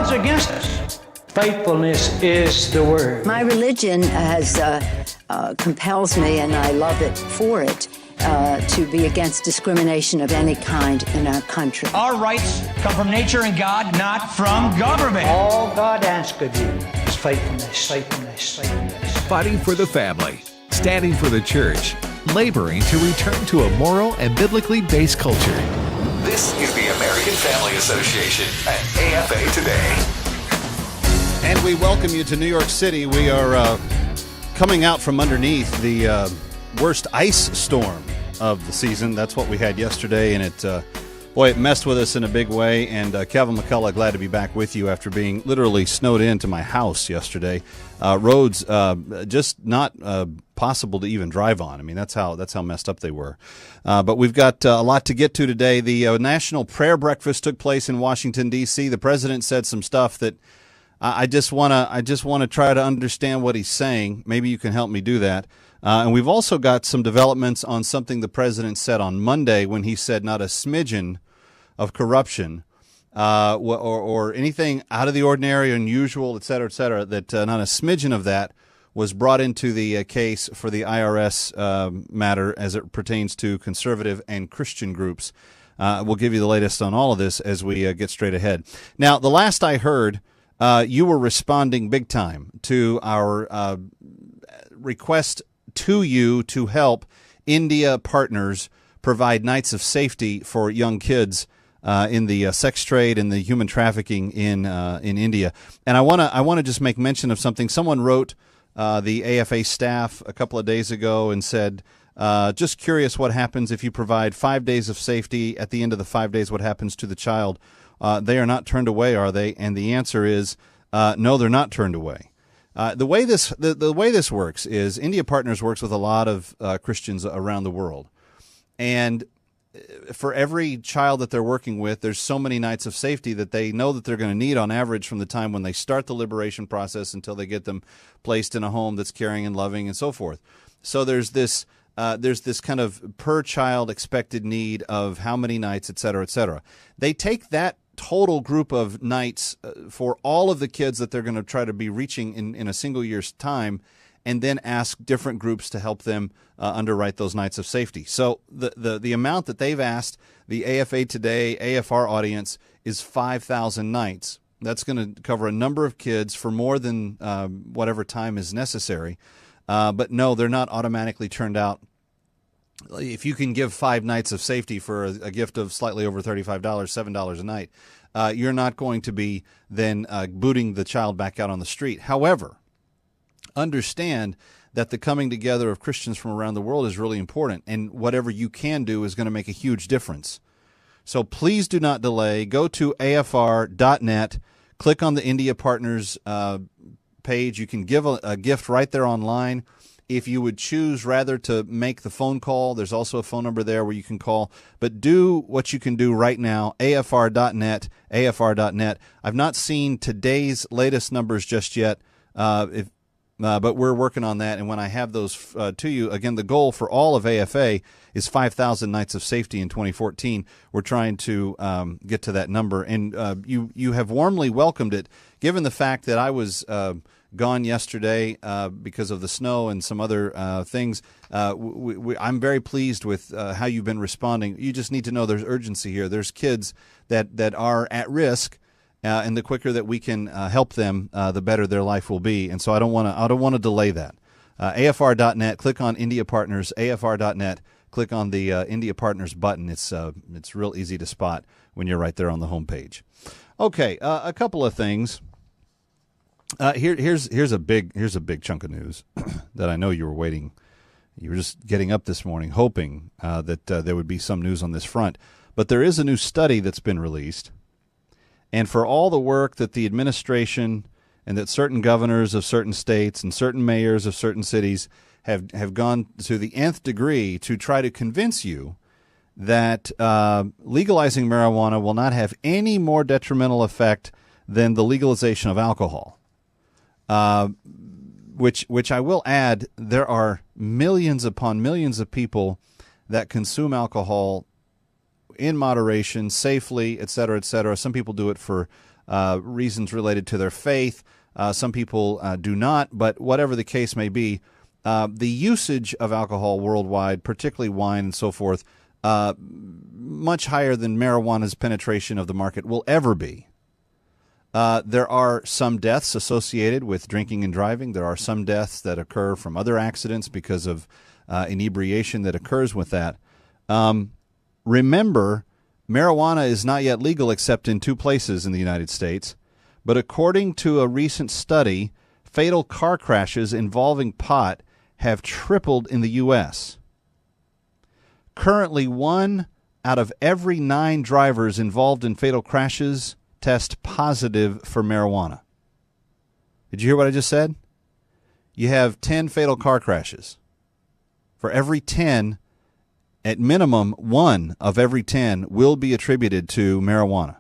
God's against us. Faithfulness is the word. My religion compels me, and I love it for it, to be against discrimination of any kind in our country. Our rights come from nature and God, not from government. All God asks of you is faithfulness, faithfulness, faithfulness. Fighting for the family, standing for the church, laboring to return to a moral and biblically based culture. This is the American Family Association at AFA Today. And we welcome you to New York City. We are coming out from underneath the worst ice storm of the season. That's what we had yesterday, and it messed with us in a big way. And Kevin McCullough, glad to be back with you after being literally snowed into my house yesterday. Roads just not possible to even drive on. I mean, that's how messed up they were. But we've got a lot to get to today. The National Prayer Breakfast took place in Washington, D.C. The president said some stuff that I just want to try to understand what he's saying. Maybe you can help me do that. And we've also got some developments on something the president said on Monday when he said not a smidgen of corruption or anything out of the ordinary, unusual, et cetera, that not a smidgen of that was brought into the case for the IRS matter as it pertains to conservative and Christian groups. We'll give you the latest on all of this as we get straight ahead. Now, the last I heard, you were responding big time to our request to you to help India partners provide nights of safety for young kids in the sex trade and the human trafficking in India. And I want to just make mention of something. Someone wrote the AFA staff a couple of days ago and said, just curious what happens if you provide 5 days of safety. At the end of the 5 days, what happens to the child? They are not turned away, are they? And the answer is no, they're not turned away. The way this works is India Partners works with a lot of Christians around the world, and for every child that they're working with, there's so many nights of safety that they know that they're going to need on average from the time when they start the liberation process until they get them placed in a home that's caring and loving and so forth. So there's this kind of per child expected need of how many nights, et cetera, et cetera. They take that total group of nights for all of the kids that they're going to try to be reaching in a single year's time, and then ask different groups to help them underwrite those nights of safety. So the amount that they've asked the AFA Today, AFR audience is 5,000 nights. That's going to cover a number of kids for more than whatever time is necessary. But no, they're not automatically turned out. If you can give 5 nights of safety for a gift of slightly over $35, $7 a night, you're not going to be then booting the child back out on the street. However, understand that the coming together of Christians from around the world is really important, and whatever you can do is going to make a huge difference. So please do not delay. Go to afr.net, click on the India Partners page. You can give a gift right there online. If you would choose rather to make the phone call, there's also a phone number there where you can call. But do what you can do right now, afr.net, afr.net. I've not seen today's latest numbers just yet, but we're working on that. And when I have those to you, again, the goal for all of AFA is 5,000 nights of safety in 2014. We're trying to get to that number. And you have warmly welcomed it, given the fact that I was gone yesterday because of the snow and some other things. I'm very pleased with how you've been responding. You just need to know there's urgency here. There's kids that are at risk, and the quicker that we can help them, the better their life will be. And so I don't want to delay that. AFR.net. Click on India Partners. AFR.net. Click on the India Partners button. It's real easy to spot when you're right there on the homepage. Okay, a couple of things. Here's a big chunk of news that I know you were waiting. You were just getting up this morning hoping that there would be some news on this front. But there is a new study that's been released. And for all the work that the administration and that certain governors of certain states and certain mayors of certain cities have gone to the nth degree to try to convince you that legalizing marijuana will not have any more detrimental effect than the legalization of alcohol. Which I will add, there are millions upon millions of people that consume alcohol in moderation, safely, et cetera, et cetera. Some people do it for reasons related to their faith. Some people do not, but whatever the case may be, the usage of alcohol worldwide, particularly wine and so forth, much higher than marijuana's penetration of the market will ever be. There are some deaths associated with drinking and driving. There are some deaths that occur from other accidents because of inebriation that occurs with that. Remember, marijuana is not yet legal except in 2 places in the United States. But according to a recent study, fatal car crashes involving pot have tripled in the U.S. Currently, 1 out of every 9 drivers involved in fatal crashes test positive for marijuana. Did you hear what I just said? You have 10 fatal car crashes. For every 10, at minimum, 1 of every 10 will be attributed to marijuana.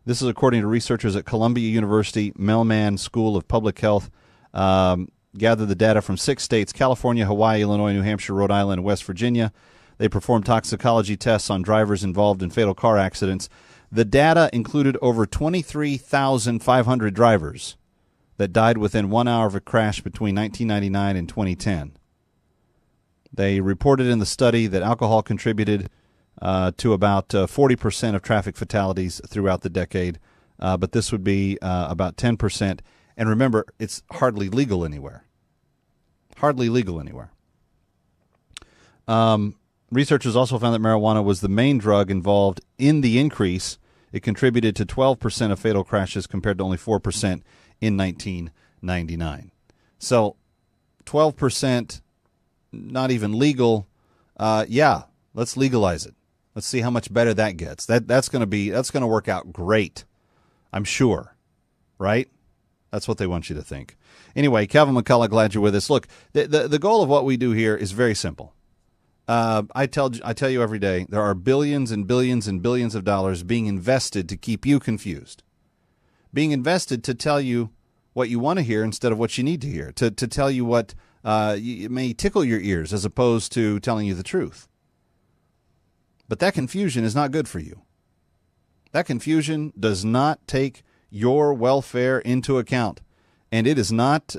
This is according to researchers at Columbia University Mellman School of Public Health. Gathered the data from 6 states, California, Hawaii, Illinois, New Hampshire, Rhode Island, and West Virginia. They performed toxicology tests on drivers involved in fatal car accidents. The data included over 23,500 drivers that died within 1 hour of a crash between 1999 and 2010. They reported in the study that alcohol contributed to about 40% of traffic fatalities throughout the decade, but this would be about 10%. And remember, it's hardly legal anywhere. Hardly legal anywhere. Researchers also found that marijuana was the main drug involved in the increase. It contributed to 12% of fatal crashes compared to only 4% in 1999. So 12%, not even legal. Yeah, let's legalize it. Let's see how much better that gets. That's going to work out great, I'm sure, right? That's what they want you to think. Anyway, Kevin McCullough, glad you're with us. Look, the goal of what we do here is very simple. I tell you every day, there are billions and billions and billions of dollars being invested to keep you confused, being invested to tell you what you want to hear instead of what you need to hear, to tell you what may tickle your ears as opposed to telling you the truth. But that confusion is not good for you. That confusion does not take your welfare into account, and it is not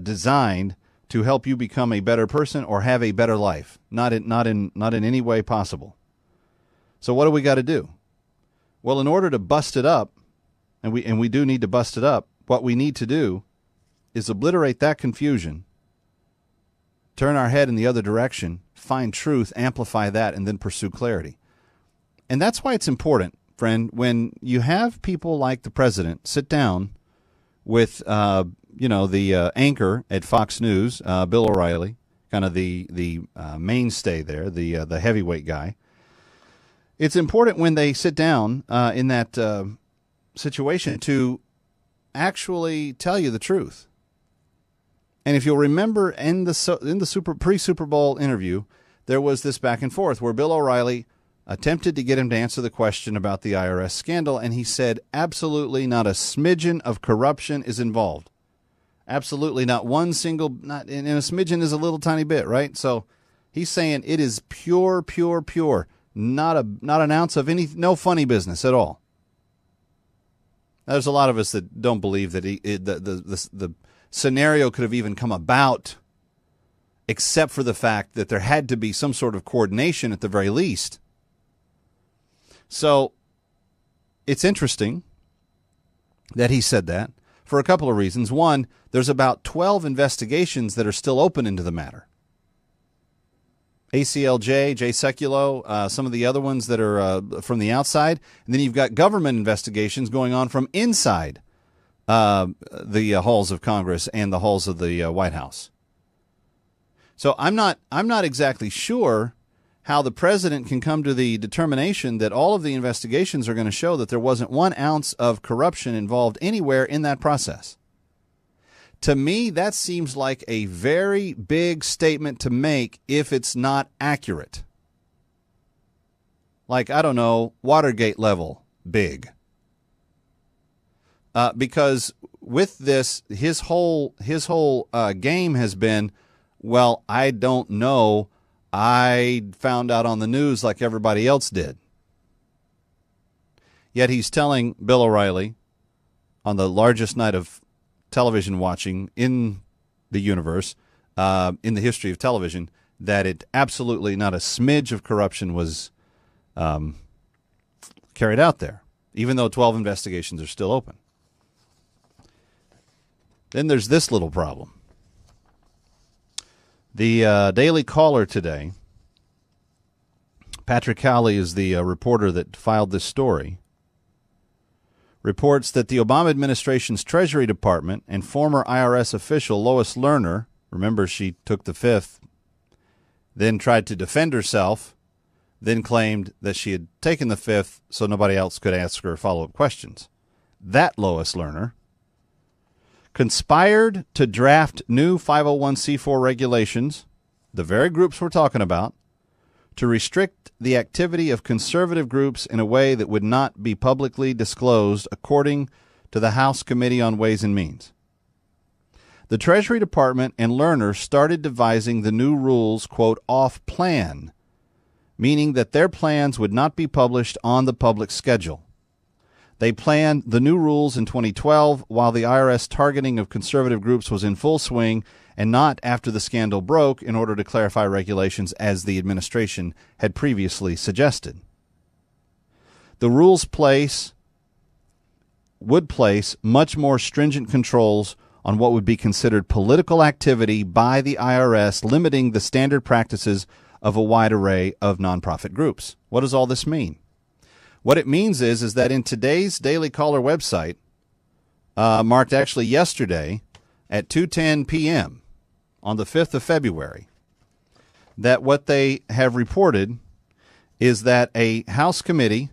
designed to help you become a better person or have a better life. Not in any way possible. So what do we got to do? Well, in order to bust it up, and we do need to bust it up, what we need to do is obliterate that confusion, turn our head in the other direction, find truth, amplify that, and then pursue clarity. And that's why it's important, friend, when you have people like the president sit down with the anchor at Fox News, Bill O'Reilly, kind of the mainstay there, the heavyweight guy. It's important when they sit down in that situation to actually tell you the truth. And if you'll remember in the pre-Super Bowl interview, there was this back and forth where Bill O'Reilly attempted to get him to answer the question about the IRS scandal, and he said absolutely not a smidgen of corruption is involved. Absolutely not one single, and a smidgen is a little tiny bit, right? So he's saying it is pure, pure, pure. Not an ounce of no funny business at all. There's a lot of us that don't believe that the scenario could have even come about, except for the fact that there had to be some sort of coordination at the very least. So it's interesting that he said that for a couple of reasons. One, there's about 12 investigations that are still open into the matter. ACLJ, Jay Sekulow, some of the other ones that are from the outside. And then you've got government investigations going on from inside the halls of Congress and the halls of the White House. So I'm not exactly sure how the president can come to the determination that all of the investigations are going to show that there wasn't 1 ounce of corruption involved anywhere in that process. To me, that seems like a very big statement to make if it's not accurate. Like, I don't know, Watergate level big. Because with this, his whole game has been, well, I don't know. I found out on the news like everybody else did. Yet he's telling Bill O'Reilly on the largest night of television watching in the universe, in the history of television, that it absolutely not a smidge of corruption was carried out there, even though 12 investigations are still open. Then there's this little problem. The Daily Caller today, Patrick Howley is the reporter that filed this story, reports that the Obama administration's Treasury Department and former IRS official Lois Lerner, remember she took the fifth, then tried to defend herself, then claimed that she had taken the fifth so nobody else could ask her follow-up questions. That Lois Lerner conspired to draft new 501c4 regulations, the very groups we're talking about, to restrict the activity of conservative groups in a way that would not be publicly disclosed, according to the House Committee on Ways and Means. The Treasury Department and Lerner started devising the new rules, quote, off-plan, meaning that their plans would not be published on the public schedule. They planned the new rules in 2012 while the IRS targeting of conservative groups was in full swing, and not after the scandal broke, in order to clarify regulations as the administration had previously suggested. The rules would place much more stringent controls on what would be considered political activity by the IRS, limiting the standard practices of a wide array of nonprofit groups. What does all this mean? What it means is that in today's Daily Caller website, marked actually yesterday at 2:10 p.m. on the 5th of February, that what they have reported is that a House committee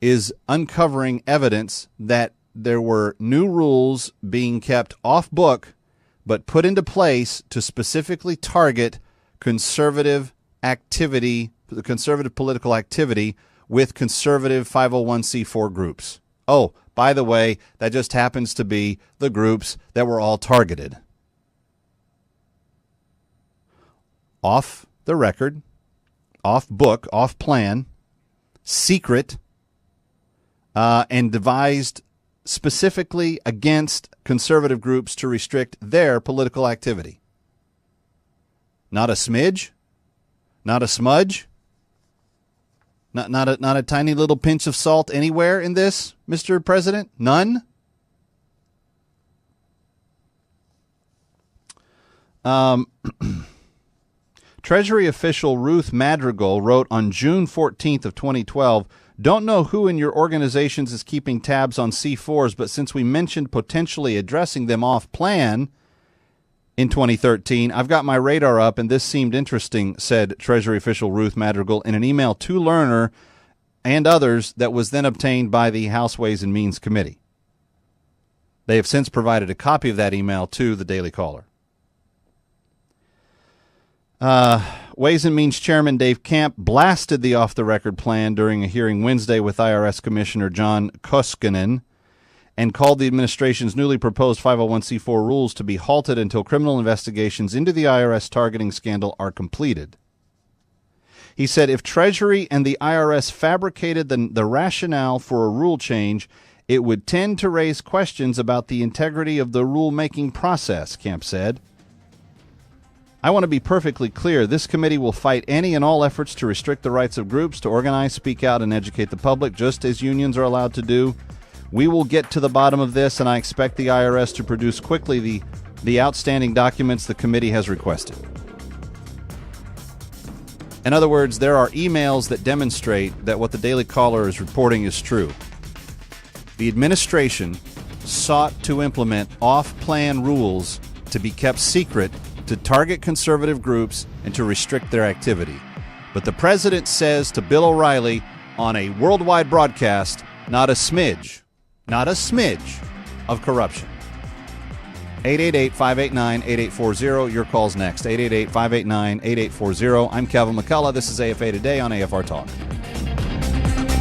is uncovering evidence that there were new rules being kept off book but put into place to specifically target conservative activity, conservative political activity with conservative 501c4 groups. Oh, by the way, that just happens to be the groups that were all targeted. Off the record, off book, off plan, secret, and devised specifically against conservative groups to restrict their political activity. Not a smidge, not a smudge, not a tiny little pinch of salt anywhere in this, Mr. President? None? Treasury official Ruth Madrigal wrote on June 14th of 2012, "Don't know who in your organizations is keeping tabs on C4s, but since we mentioned potentially addressing them off plan in 2013, I've got my radar up, and this seemed interesting," said Treasury official Ruth Madrigal in an email to Lerner and others that was then obtained by the House Ways and Means Committee. They have since provided a copy of that email to the Daily Caller. Ways and Means Chairman Dave Camp blasted the off-the-record plan during a hearing Wednesday with IRS Commissioner John Koskinen and called the administration's newly proposed 501c4 rules to be halted until criminal investigations into the IRS targeting scandal are completed. He said if Treasury and the IRS fabricated the rationale for a rule change, it would tend to raise questions about the integrity of the rulemaking process, Camp said. I want to be perfectly clear. This committee will fight any and all efforts to restrict the rights of groups to organize, speak out, and educate the public, just as unions are allowed to do. We will get to the bottom of this, and I expect the IRS to produce quickly the outstanding documents the committee has requested. In other words, there are emails that demonstrate that what the Daily Caller is reporting is true. The administration sought to implement off-plan rules to be kept secret, to target conservative groups, and to restrict their activity. But the president says to Bill O'Reilly on a worldwide broadcast, not a smidge of corruption. 888-589-8840. Your call's next. 888-589-8840. I'm Kevin McCullough. This is AFA Today on AFR Talk.